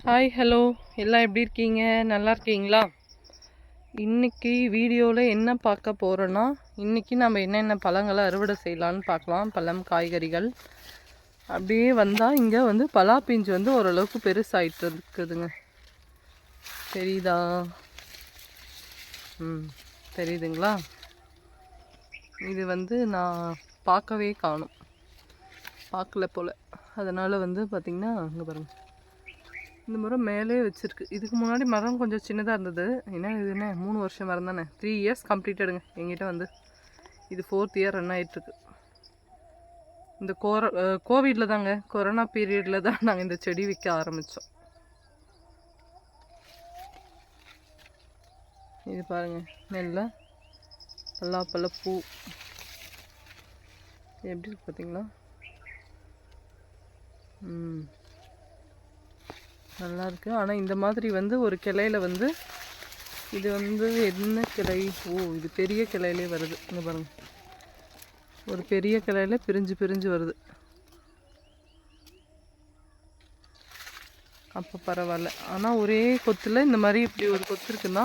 Hi hello எல்லாம் எப்படி இருக்கீங்க? நல்லா இருக்கீங்களா? இன்றைக்கி வீடியோவில் என்ன பார்க்க போகிறோன்னா, இன்றைக்கி நம்ம என்னென்ன பழங்களை அறுவடை செய்யலான்னு பார்க்கலாம். பழம் காய்கறிகள் அப்படியே வந்தால் இங்கே வந்து பலா பிஞ்சு வந்து ஓரளவுக்கு பெருசாகிட்டு இருக்குதுங்க. தெரியுதா? தெரியுதுங்களா? இது வந்து நான் பார்க்கவே காணும், பார்க்கல போல். அதனால் வந்து பார்த்திங்கன்னா இங்கே பாருங்கள், இந்த மரம் மேலே வச்சுருக்கு. இதுக்கு முன்னாடி மரம் கொஞ்சம் சின்னதாக இருந்தது. என்ன இதுன்னு 3 வருஷம் மரம் தானே, 3 இயர்ஸ் கம்ப்ளீட்டடுங்க எங்கிட்ட வந்து. இது 4th இயர் ரன் ஆகிட்டுருக்கு. இந்த கோவிடில் தாங்க, கொரோனா பீரியடில் தான் நாங்கள் இந்த செடி விற்க ஆரம்பித்தோம். இது பாருங்கள், நெல்ல பல்லாப்பழ பூ எப்படி இருக்கு பார்த்தீங்களா? நல்லா இருக்குது. ஆனால் இந்த மாதிரி வந்து ஒரு கிளையில் வந்து இது வந்து என்ன கிளை? இது பெரிய கிளையிலே வருது. இங்கே பாருங்கள், ஒரு பெரிய கிளையில் பிரிஞ்சு பிரிஞ்சு வருது. அப்போ பரவாயில்ல. ஆனால் ஒரே கொத்தில் இந்த மாதிரி இப்படி ஒரு கொத்து இருக்குன்னா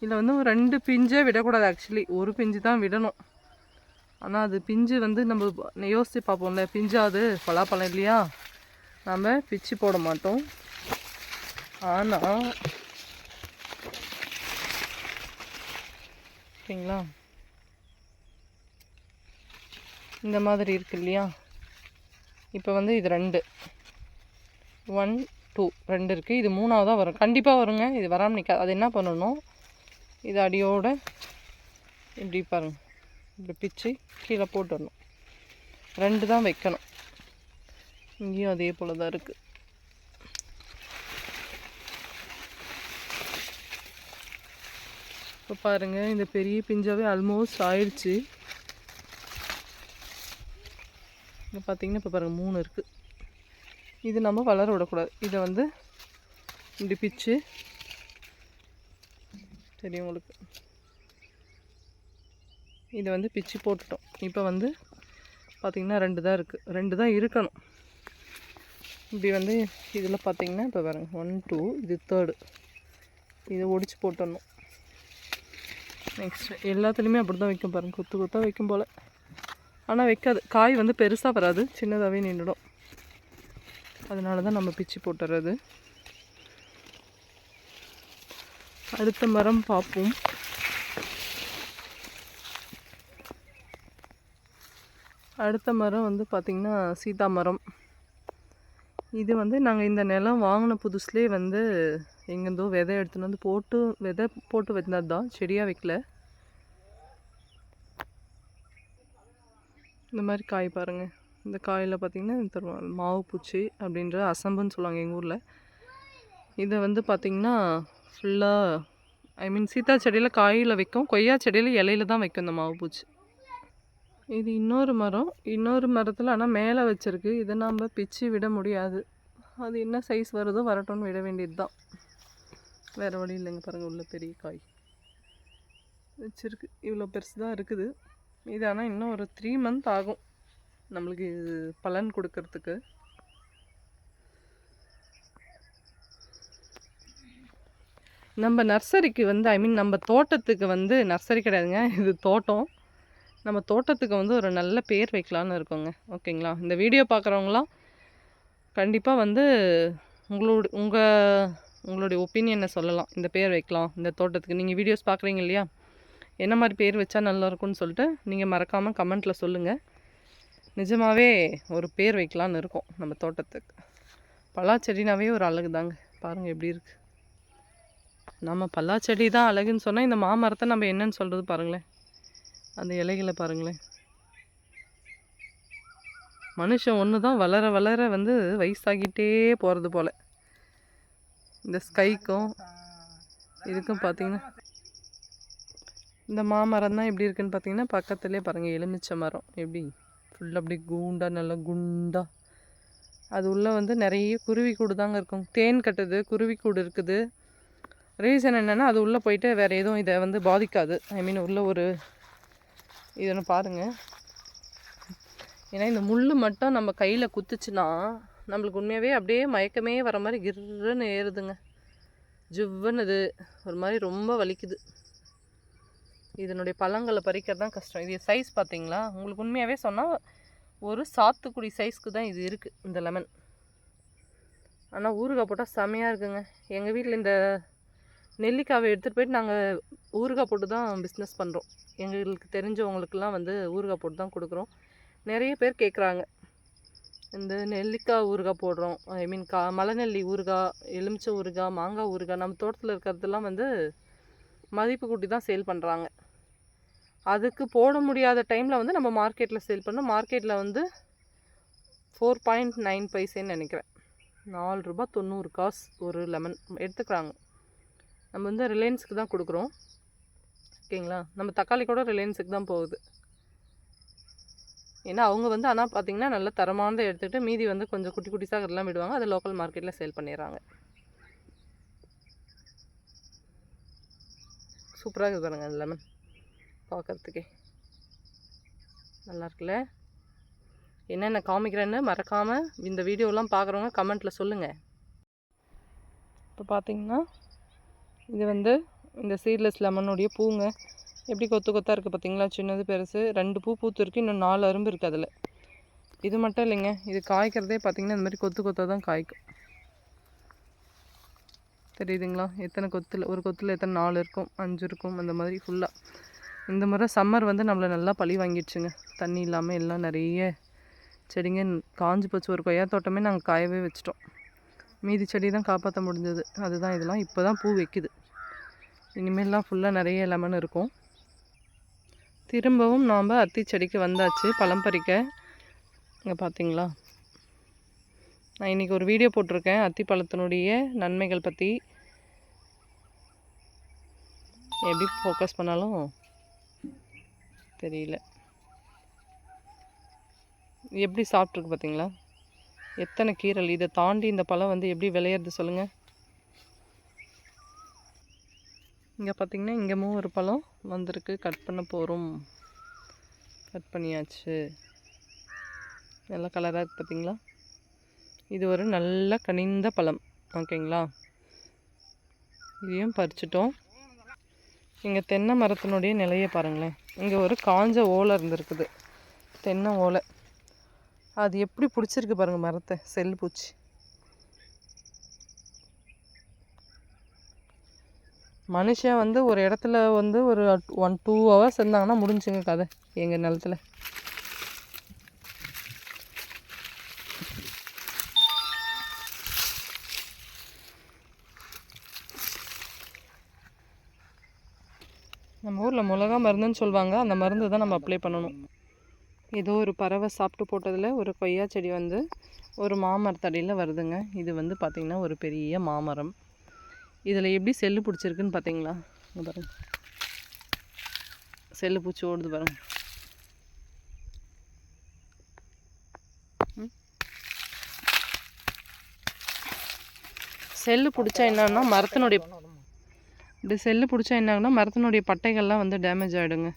இதில் வந்து 2 பிஞ்சே விடக்கூடாது. ஆக்சுவலி ஒரு பிஞ்சு தான் விடணும். ஆனால் அது பிஞ்சு வந்து நம்ம யோசித்து பார்ப்போம்ல, பிஞ்சாது பலாப்பழம் இல்லையா, நம்ம பிச்சு போட மாட்டோம். ஆனால் ஓகேங்களா, இந்த மாதிரி இருக்கு இல்லையா? இப்போ வந்து இது 2 1 2 2 இருக்குது. இது 3ஆவதாக வரும், கண்டிப்பாக வருங்க. இது வராமல் நிற்காது. அது என்ன பண்ணணும், இது அடியோட இப்படி பாருங்கள், இப்படி பிச்சு கீழே போட்டுடணும். 2 தான் வைக்கணும். இங்கேயும் அதே போல் தான் இருக்குது. இப்போ பாருங்கள், இந்த பெரிய பிஞ்சாவே ஆல்மோஸ்ட் ஆயிடுச்சு. இங்கே பார்த்தீங்கன்னா இப்போ பாருங்கள் 3 இருக்குது. இது நம்ம வளர விடக்கூடாது. இதை வந்து இப்படி பிச்சு, தெரியும் உங்களுக்கு, இதை வந்து பிச்சு போட்டுட்டோம். இப்போ வந்து பார்த்திங்கன்னா 2 தான் இருக்குது. 2 தான் இருக்கணும். இப்படி வந்து இதில் பார்த்திங்கன்னா இப்போ பாருங்கள் 1 2, இது 3rd. இதை ஒடிச்சு போட்டுடணும். நெக்ஸ்ட் எல்லாத்துலேயுமே அப்படி தான் வைக்கும் பாருங்கள், கொத்து கொத்தாக வைக்கும் போல். ஆனால் வைக்காது, காய் வந்து பெருசாக வராது, சின்னதாகவே நின்றுடும். அதனால தான் நம்ம பிச்சு போட்டுறது. அடுத்த மரம் பார்ப்போம். அடுத்த மரம் வந்து பார்த்திங்கன்னா சீதா மரம். இது வந்து நாங்கள் இந்த நிலம் வாங்கின புதுசுலேயே வந்து எங்கேருந்தோ விதை எடுத்துன்னு வந்து விதை போட்டு வந்தது தான், செடியாக வைக்கல. இந்த மாதிரி காய் பாருங்கள். இந்த காயில் பார்த்திங்கன்னா மாவு பூச்சி அப்படின்ற அசம்புன்னு சொல்லுவாங்க எங்கள் ஊரில். இதை வந்து பார்த்திங்கன்னா ஃபுல்லாக சீதா செடியில் காயில் வைக்கும், கொய்யா செடியில் இலையில தான் வைக்கும் இந்த மாவு பூச்சி. இது இன்னொரு மரம், இன்னொரு மரத்தில் ஆனால் மேலே வச்சுருக்கு. இதை நம்ம பிச்சு விட முடியாது. அது என்ன சைஸ் வருதோ வரட்டும்னு விட வேண்டியது தான், வேறு வழி இல்லைங்க. பாருங்கள், உள்ள பெரிய காய் வச்சுருக்கு. இவ்வளோ பெருசு தான் இருக்குது இது. ஆனால் இன்னும் ஒரு 3 மந்த் ஆகும் நம்மளுக்கு இது பலன் கொடுக்கறதுக்கு. நம்ம நர்சரிக்கு வந்து நம்ம தோட்டத்துக்கு வந்து நர்சரி கிடையாதுங்க, இது தோட்டம். நம்ம தோட்டத்துக்கு வந்து ஒரு நல்ல பேர் வைக்கலான்னு இருக்கோங்க. ஓகேங்களா? இந்த வீடியோ பார்க்குறவங்களாம் கண்டிப்பாக வந்து உங்களுடைய ஒப்பீனியனை சொல்லலாம். இந்த பேர் வைக்கலாம் இந்த தோட்டத்துக்கு. நீங்கள் வீடியோஸ் பார்க்குறீங்க இல்லையா, என்ன மாதிரி பேர் வச்சா நல்லாயிருக்கும்னு சொல்லிட்டு நீங்கள் மறக்காமல் கமெண்ட்டில் சொல்லுங்கள். நிஜமாகவே ஒரு பேர் வைக்கலான்னு இருக்கோம் நம்ம தோட்டத்துக்கு. பலாச்செடினாவே ஒரு அழகு தாங்க. பாருங்கள் எப்படி இருக்குது. நம்ம பலாச்செடி தான் அழகுன்னு சொன்னால் இந்த மாமரத்தை நம்ம என்னன்னு சொல்கிறது பாருங்களேன். அந்த இலைகளை பாருங்களேன். மனுஷன் ஒன்று தான் வளர வளர வந்து வயசாகிட்டே போகிறது போல். இந்த ஸ்கைக்கும் இதுக்கும் பார்த்திங்கன்னா இந்த மாமரம் தான் எப்படி இருக்குதுன்னு பார்த்தீங்கன்னா, பக்கத்துலேயே பாருங்கள் எலுமிச்சை மரம் எப்படி ஃபுல்லாக அப்படி கூண்டாக நல்லா குண்டாக. அது உள்ளே வந்து நிறைய குருவி கூடு தாங்க இருக்கும். தேன் கட்டுது, குருவி கூடு இருக்குது. ரீசன் என்னென்னா அது உள்ளே போயிட்டு வேறு எதுவும் இதை வந்து பாதிக்காது. உள்ள ஒரு இது ஒன்று பாருங்கள். ஏன்னா இந்த முள் மட்டும் நம்ம கையில் குத்துச்சுன்னா நம்மளுக்கு உண்மையாகவே அப்படியே மயக்கமே வர மாதிரி கிர்ன்னு ஏறுதுங்க. ஜிவ்வுன்னு இது ஒரு மாதிரி ரொம்ப வலிக்குது. இதனுடைய பழங்களை பறிக்கிறது தான் கஷ்டம். இது சைஸ் பார்த்தீங்களா? உங்களுக்கு உண்மையாகவே சொன்னால் ஒரு சாத்துக்குடி சைஸ்க்கு தான் இது இருக்குது இந்த லெமன். ஆனால் ஊறுகாய் போட்டால் செமையாக இருக்குங்க. எங்கள் வீட்டில் இந்த நெல்லிக்காவை எடுத்துகிட்டு போயிட்டு நாங்கள் ஊறுகாய் போட்டு தான் பிஸ்னஸ் பண்ணுறோம். எங்களுக்கு தெரிஞ்சவங்களுக்கெல்லாம் வந்து ஊறுகாய் போட்டு தான் கொடுக்குறோம். நிறைய பேர் கேட்குறாங்க, இந்த நெல்லிக்காய் ஊறுகாய் போடுறோம், ஐ மீன் மலைநெல்லி ஊறுகாய், எலுமிச்சை ஊறுகாய், மாங்காய் ஊறுகாய். நம்ம தோட்டத்தில் இருக்கிறதெல்லாம் வந்து மதிப்பு கூட்டி தான் சேல் பண்ணுறாங்க. அதுக்கு போட முடியாத டைமில் வந்து நம்ம மார்க்கெட்டில் சேல் பண்ணோம். மார்க்கெட்டில் வந்து 4.9 பைசேன்னு நினைக்கிறேன். 4 ரூபாய் 90 காசு ஒரு லெமன் எடுத்துக்கிறாங்க. நம்ம வந்து ரிலையன்ஸுக்கு தான் கொடுக்குறோம். ஓகேங்களா? நம்ம தக்காளி கூட ரிலையன்ஸுக்கு தான் போகுது. ஏன்னா அவங்க வந்து ஆனால் பார்த்திங்கன்னா நல்ல தரமானதை எடுத்துக்கிட்டு மீதி வந்து கொஞ்சம் குட்டி குட்டிஸாக இதெல்லாம் விடுவாங்க. அதை லோக்கல் மார்க்கெட்டில் சேல் பண்ணிடுறாங்க. சூப்பராக இருக்குது பாருங்க அந்த லெமன், பார்க்குறதுக்கே நல்லா இருக்குல்ல. என்னென்ன காமிக்கிறேன்னு மறக்காமல் இந்த வீடியோலாம் பார்க்குறவங்க கமெண்ட்டில் சொல்லுங்கள். இப்போ பார்த்திங்கன்னா இது வந்து இந்த சீட்லெஸ் லெமனுடைய பூங்க எப்படி கொத்து கொத்தாக இருக்குது பார்த்திங்களா? சின்னது பெருசு 2 பூ பூத்து இருக்குது, இன்னும் 4 அரும்பு இருக்குது அதில். இது மட்டும் இல்லைங்க, இது காய்க்கிறதே பார்த்திங்கன்னா இந்த மாதிரி கொத்து கொத்தாக தான் காய்க்கும். தெரியுதுங்களா? எத்தனை கொத்தில், ஒரு கொத்தில் எத்தனை 4 இருக்கும், 5 இருக்கும், அந்த மாதிரி ஃபுல்லாக. இந்த முறை சம்மர் வந்து நம்மளை நல்லா பழி வாங்கிடுச்சுங்க. தண்ணி இல்லாமல் எல்லாம் நிறைய செடிங்க காஞ்சி போச்சு. ஒரு கொய்யா தோட்டமே நாங்கள் காயவே வச்சிட்டோம். மீதி செடி தான் காப்பாற்ற முடிஞ்சது. அதுதான் இதெல்லாம் இப்போ தான் பூ வைக்குது. இனிமேல்லாம் ஃபுல்லாக நிறைய லெமன் இருக்கும். திரும்பவும் நாம் அத்தி செடிக்கு வந்தாச்சு பழம் பறிக்க. இங்கே பார்த்தீங்களா, நான் இன்றைக்கி ஒரு வீடியோ போட்டிருக்கேன் அத்தி பழத்தினுடைய நன்மைகள் பற்றி. எப்படி ஃபோக்கஸ் பண்ணாலும் தெரியல. எப்படி சாப்பிட்ருக்கு பார்த்தீங்களா? எத்தனை கீரல். இதை தாண்டி இந்த பழம் வந்து எப்படி விளையிறது சொல்லுங்கள். இங்கே பார்த்திங்கன்னா இங்கேயும் ஒரு பழம் வந்திருக்கு. கட் பண்ண போகிறோம். கட் பண்ணியாச்சு. நல்ல கலராக இருக்குது பார்த்திங்களா? இது ஒரு நல்ல கனிந்த பழம். ஓகேங்களா? இதையும் பறிச்சிட்டோம். இங்கே தென்னை மரத்தினுடைய நிலையை பாருங்களேன். இங்கே ஒரு காஞ்ச ஓலை இருந்திருக்குது, தென்னை ஓலை. அது எப்படி பிடிச்சிருக்கு பாருங்கள் மரத்தை, செல் பூச்சி. மனுஷன் வந்து ஒரு இடத்துல வந்து ஒரு 1-2 ஹவர்ஸ் இருந்தாங்கன்னா முடிஞ்சுங்க கதை எங்கள் நிலத்துல. நம்ம ஊரில் மிளகா மருந்துன்னு சொல்லுவாங்க, அந்த மருந்து தான் நம்ம அப்ளை பண்ணணும். ஏதோ ஒரு பறவை சாப்பிட்டு போட்டதில் ஒரு கொய்யா செடி வந்து ஒரு மாமரத்தடியில் வருதுங்க. இது வந்து பார்த்திங்கன்னா ஒரு பெரிய மாமரம். இதில் எப்படி செல்லு பிடிச்சிருக்குன்னு பார்த்தீங்களா? பாருங்க, செல்லு பூச்சி ஓடுது பாருங்க. செல்லு பிடிச்சா என்னன்னா மரத்தினுடைய மரத்தினுடைய பட்டைகள்லாம் வந்து டேமேஜ் ஆகிடுங்க.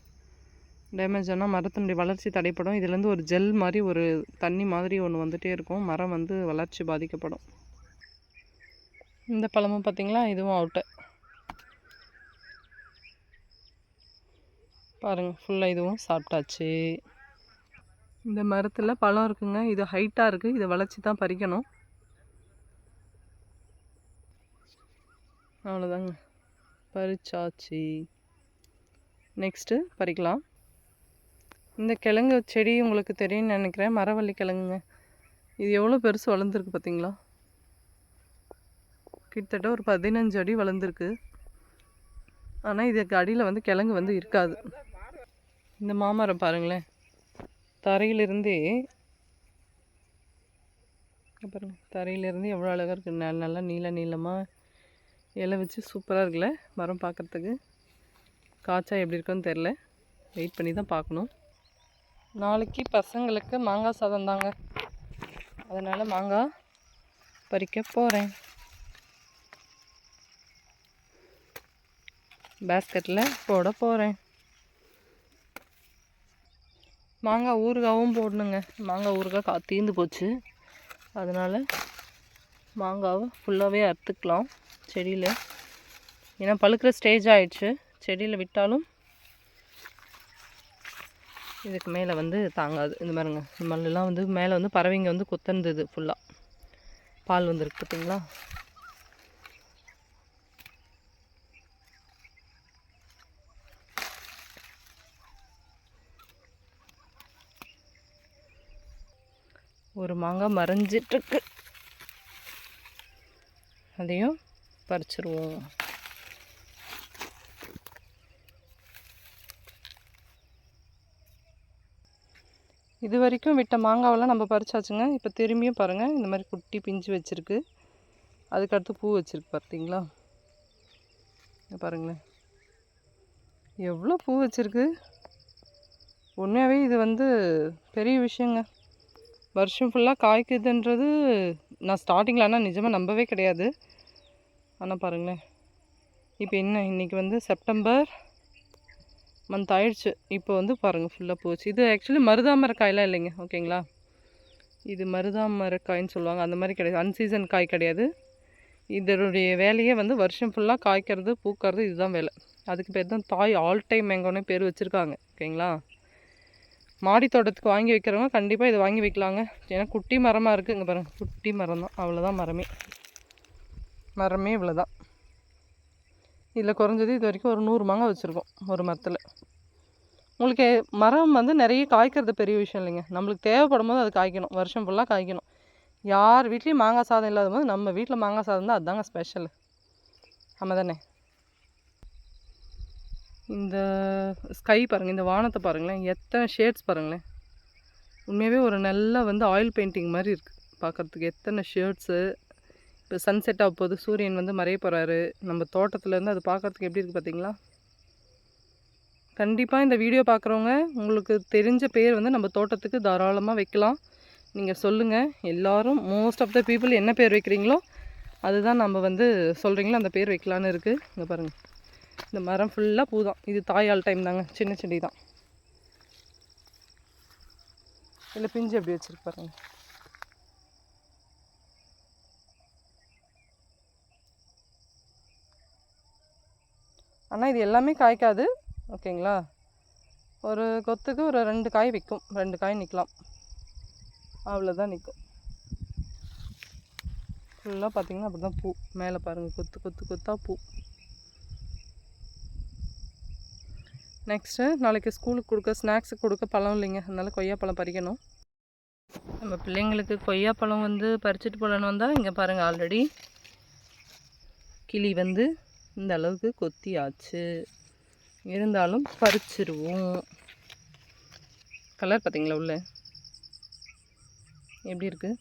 டேமேஜ் ஆனால் மரத்தினுடைய வளர்ச்சி தடைப்படும். இதுலேருந்து ஒரு ஜெல் மாதிரி ஒரு தண்ணி மாதிரி ஒன்று வந்துகிட்டே இருக்கும். மரம் வந்து வளர்ச்சி பாதிக்கப்படும். இந்த பழமும் பார்த்திங்களா, இதுவும் அவுட்டை பாருங்கள். ஃபுல்லாக இதுவும் சாப்பிட்டாச்சு. இந்த மரத்தில் பழம் இருக்குங்க. இது ஹைட்டாக இருக்குது. இதை வளைச்சி தான் பறிக்கணும். அவ்வளோதாங்க, பறிச்சாச்சு. நெக்ஸ்ட்டு பறிக்கலாம். இந்த கிழங்கு செடி உங்களுக்கு தெரியும்னு நினைக்கிறேன். மரவள்ளி கிழங்குங்க. இது எவ்வளோ பெருசு வளர்ந்துருக்கு பார்த்தீங்களா? கிட்டத்தட்ட ஒரு 15 அடி வளர்ந்துருக்கு. ஆனால் இதுக்கு அடியில் வந்து கிழங்கு வந்து இருக்காது. இந்த மாமரம் பாருங்களேன், தரையிலிருந்தே பாருங்கள், தரையிலேருந்து எவ்வளோ அழகாக இருக்குது. நல்லா நீளமாக இலை வச்சு சூப்பராக இருக்குல்ல மரம் பார்க்குறதுக்கு. காய்ச்சா எப்படி இருக்குன்னு தெரில, வெயிட் பண்ணி தான் பார்க்கணும். நாளைக்கு பசங்களுக்கு மாங்காய் சாதம் தாங்க, அதனால் மாங்காய் பறிக்க போகிறேன். பேஸ்கெட்டில் போட போகிறேன். மாங்காய் ஊறுகாவும் போடணுங்க. மாங்காய் ஊறுகாய் தீர்ந்து போச்சு. அதனால் மாங்காவை ஃபுல்லாகவே அறுத்துக்கலாம் செடியில். ஏன்னா பழுக்கிற ஸ்டேஜ் ஆகிடுச்சு. செடியில் விட்டாலும் இதுக்கு மேலே வந்து தாங்காது. இந்த மாதிரிங்க, இந்த மாதிரிலாம் வந்து மேலே வந்து பறவைங்க வந்து கொத்தந்தது ஃபுல்லாக பால் வந்துருக்கு பார்த்தீங்களா. ஒரு மாங்காய் மறைஞ்சிட்ருக்கு, அதையும் பறிச்சிருவோம். இது வரைக்கும் விட்ட மாங்காவெல்லாம் நம்ம பறிச்சாச்சுங்க. இப்போ திரும்பியும் பாருங்கள், இந்த மாதிரி குட்டி பிஞ்சு வச்சுருக்கு. அதுக்கடுத்து பூ வச்சுருக்கு பார்த்தீங்களா. பாருங்களேன் எவ்வளோ பூ வச்சுருக்கு. உண்மையாகவே இது வந்து பெரிய விஷயங்க. வருஷம் ஃபுல்லாக காய்க்குதுன்றது நான் ஸ்டார்டிங்கில் ஆனால் நிஜமாக நம்பவே கிடையாது. ஆனால் பாருங்களேன், இப்போ என்ன இன்றைக்கி வந்து செப்டம்பர் மந்த் ஆயிடுச்சு. இப்போ வந்து பாருங்கள் ஃபுல்லாக போச்சு. இது ஆக்சுவலி மருதாமரக்காயெலாம் இல்லைங்க, ஓகேங்களா. இது மருதாமரக்காயின்னு சொல்லுவாங்க, அந்த மாதிரி கிடையாது. அன்சீசன் காய் கிடையாது. இதனுடைய வேலையே வந்து வருஷம் ஃபுல்லாக காய்க்கிறது பூக்கிறது, இதுதான் வேலை. அதுக்கு பேர் தான் தாய் ஆல் டைம் மேங்கோன்னு பேர் வச்சுருக்காங்க, ஓகேங்களா. மாடி தோட்டத்துக்கு வாங்கி வைக்கிறவங்க கண்டிப்பாக இதை வாங்கி வைக்கலாங்க. ஏன்னா குட்டி மரமாக இருக்குது. இங்கே பாருங்கள், குட்டி மரம் தான், அவ்வளோதான். மரமே இவ்வளோதான். இதில் குறைஞ்சது இது வரைக்கும் ஒரு 100 மாங்காய் வச்சுருக்கோம் ஒரு மரத்தில். உங்களுக்கு மரம் வந்து நிறைய காய்க்கிறது பெரிய விஷயம் இல்லைங்க. நம்மளுக்கு தேவைப்படும் போது அது காய்க்கணும், வருஷம் ஃபுல்லாக காய்க்கணும். யார் வீட்லேயும் மாங்காய் சாதம் இல்லாத போது நம்ம வீட்டில் மாங்காய் சாதம் தான், அதுதாங்க ஸ்பெஷல். ஆமாம் தானே. இந்த ஸ்கை பாருங்கள், இந்த வானத்தை பாருங்களேன், எத்தனை ஷேட்ஸ் பாருங்களேன். உண்மையாகவே ஒரு நல்ல வந்து ஆயில் பெயிண்டிங் மாதிரி இருக்குது பார்க்குறதுக்கு. எத்தனை ஷேட்ஸு. இப்போ சன்செட் ஆக போகுது, சூரியன் வந்து மறைய போகிறாரு நம்ம தோட்டத்துலேருந்து. அது பார்க்குறதுக்கு எப்படி இருக்குது பார்த்தீங்களா. கண்டிப்பாக இந்த வீடியோ பார்க்குறவங்க உங்களுக்கு தெரிஞ்ச பேர் வந்து நம்ம தோட்டத்துக்கு தாராளமாக வைக்கலாம். நீங்கள் சொல்லுங்கள். எல்லோரும் மோஸ்ட் ஆஃப் த பீப்புள் என்ன பேர் வைக்கிறீங்களோ அதுதான் நம்ம வந்து சொல்கிறீங்களோ அந்த பேர் வைக்கலான்னு இருக்குது. இங்கே பாருங்கள், இந்த மரம் ஃபுல்லாக பூ தான். இது தாயால் டைம் தாங்க, சின்ன செடி தான். இல்லை பிஞ்சு எப்படி வச்சுருக்கு பாருங்கள். ஆனால் இது எல்லாமே காய்க்காது, ஓகேங்களா. ஒரு கொத்துக்கு ஒரு 2 காய் விற்கும், 2 காய் நிற்கலாம், அவ்வளோதான் நிற்கும். ஃபுல்லாக பார்த்திங்கன்னா அப்படி தான் பூ. மேலே பாருங்கள், கொத்து கொத்து கொத்தாக பூ. நெக்ஸ்ட்டு நாளைக்கு ஸ்கூலுக்கு கொடுக்க ஸ்நாக்ஸுக்கு கொடுக்க பழம் இல்லைங்க, அதனால் கொய்யாப்பழம் பறிக்கணும். நம்ம பிள்ளைங்களுக்கு கொய்யாப்பழம் வந்து பறிச்சுட்டு போகலான்னு வந்தால் இங்கே பாருங்கள், ஆல்ரெடி கிளி வந்து இந்த அளவுக்கு கொத்தி ஆச்சு. இருந்தாலும் பறிச்சிருவோம். கலர் பார்த்திங்களா உள்ள எப்படி இருக்குது.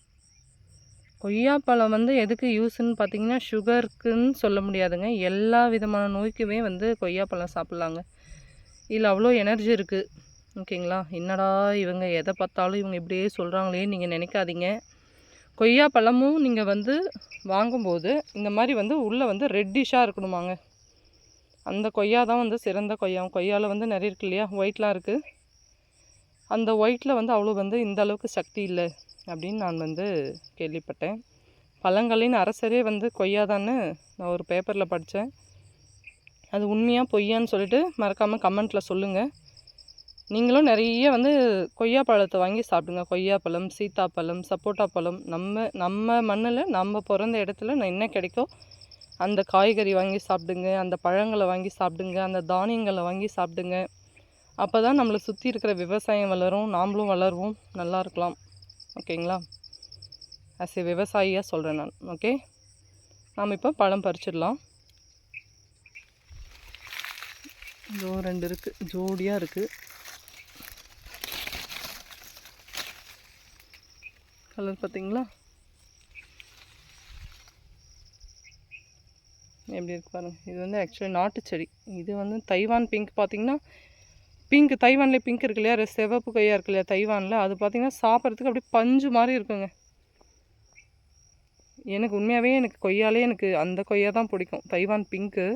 கொய்யாப்பழம் வந்து எதுக்கு யூஸ்ன்னு பார்த்திங்கன்னா சுகருக்குன்னு சொல்ல முடியாதுங்க. எல்லா விதமான நோய்க்குமே வந்து கொய்யாப்பழம் சாப்பிட்லாங்க. இதில் அவ்வளோ எனர்ஜி இருக்குது, ஓகேங்களா. என்னடா இவங்க எதை பார்த்தாலும் இவங்க இப்படியே சொல்கிறாங்களே நீங்கள் நினைக்காதீங்க. கொய்யாப்பழமும் நீங்கள் வந்து வாங்கும்போது இந்த மாதிரி வந்து உள்ளே வந்து ரெட்டிஷாக இருக்கணுமாங்க. அந்த கொய்யா தான் வந்து சிறந்த கொய்யா. கொய்யாவில் வந்து நிறைய இருக்குது இல்லையா, ஒயிட்லாம் இருக்குது. அந்த ஒயிட்டில் வந்து அவ்வளோ வந்து இந்த அளவுக்கு சக்தி இல்லை அப்படின்னு நான் வந்து கேள்விப்பட்டேன். பழங்களின் அரசரே வந்து கொய்யா தான்னு நான் ஒரு பேப்பரில் படித்தேன். அது உண்மையாக பொய்யான்னு சொல்லிட்டு மறக்காமல் கமெண்ட்டில் சொல்லுங்கள். நீங்களும் நிறைய வந்து கொய்யா பழத்தை வாங்கி சாப்பிடுங்க. கொய்யாப்பழம், சீத்தாப்பழம், சப்போட்டா பழம். நம்ம மண்ணில் நம்ம பிறந்த இடத்துல என்ன கிடைக்கோ அந்த காய்கறி வாங்கி சாப்பிடுங்க, அந்த பழங்களை வாங்கி சாப்பிடுங்க, அந்த தானியங்களை வாங்கி சாப்பிடுங்க. அப்போ தான் நம்மளை சுற்றி இருக்கிற விவசாயம் வளரும், நாமளும் வளருவோம், நல்லா இருக்கலாம், ஓகேங்களா. ஆஸ் ஏ விவசாயியாக சொல்கிறேன் நான், ஓகே. நாம் இப்போ பழம் பறிச்சிடலாம். இதோ 2 இருக்குது, ஜோடியாக இருக்குது. கலர் பார்த்திங்களா எப்படி இருக்குது பாருங்கள். இது வந்து ஆக்சுவலி நாட்டு செடி. இது வந்து தைவான் பிங்க். பார்த்திங்கன்னா பிங்க், தைவான்லேயே பிங்க் இருக்கு இல்லையா, சிவப்பு கொய்யா இருக்கு இல்லையா தைவானில், அது பார்த்திங்கன்னா சாப்பிட்றதுக்கு அப்படியே பஞ்சு மாதிரி இருக்குங்க. எனக்கு உண்மையாகவே எனக்கு கொய்யாலே எனக்கு அந்த கொய்யா தான் பிடிக்கும், தைவான் பிங்க்கு.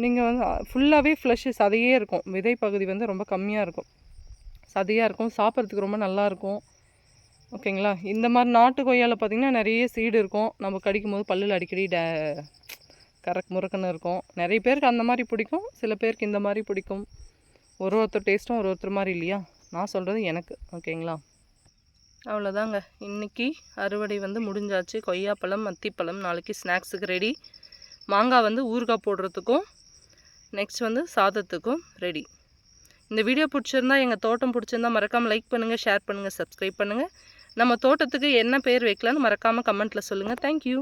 நீங்கள் வந்து ஃபுல்லாகவே ஃப்ளஷ்ஷு சதையே இருக்கும். விதை பகுதி வந்து ரொம்ப கம்மியாக இருக்கும், சதையாக இருக்கும். சாப்பிட்றதுக்கு ரொம்ப நல்லாயிருக்கும். ஓகேங்களா. இந்த மாதிரி நாட்டு கொய்யாவில் பார்த்திங்கன்னா நிறைய சீடு இருக்கும். நம்ம கடிக்கும் போது பல்லில் அடிக்கடி கரக் முறுக்குன்னு இருக்கும். நிறைய பேருக்கு அந்த மாதிரி பிடிக்கும், சில பேருக்கு இந்த மாதிரி பிடிக்கும். ஒருத்தர் டேஸ்ட்டும் ஒருத்தர் மாதிரி இல்லையா. நான் சொல்கிறது எனக்கு. ஓகேங்களா. அவ்வளோதாங்க, இன்றைக்கி அறுவடை வந்து முடிஞ்சாச்சு. கொய்யாப்பழம், அத்திப்பழம் நாளைக்கு ஸ்நாக்ஸுக்கு ரெடி. மாங்காய் வந்து ஊறுகாய் போடுறதுக்கும் நெக்ஸ்ட் வந்து சாதத்துக்கும் ரெடி. இந்த வீடியோ பிடிச்சிருந்தா, எங்கள் தோட்டம் பிடிச்சிருந்தா மறக்காமல் லைக் பண்ணுங்கள், ஷேர் பண்ணுங்கள், சப்ஸ்கிரைப் பண்ணுங்கள். நம்ம தோட்டத்துக்கு என்ன பேர் வைக்கலான்னு மறக்காமல் கமெண்ட்டில் சொல்லுங்கள். தேங்க்யூ.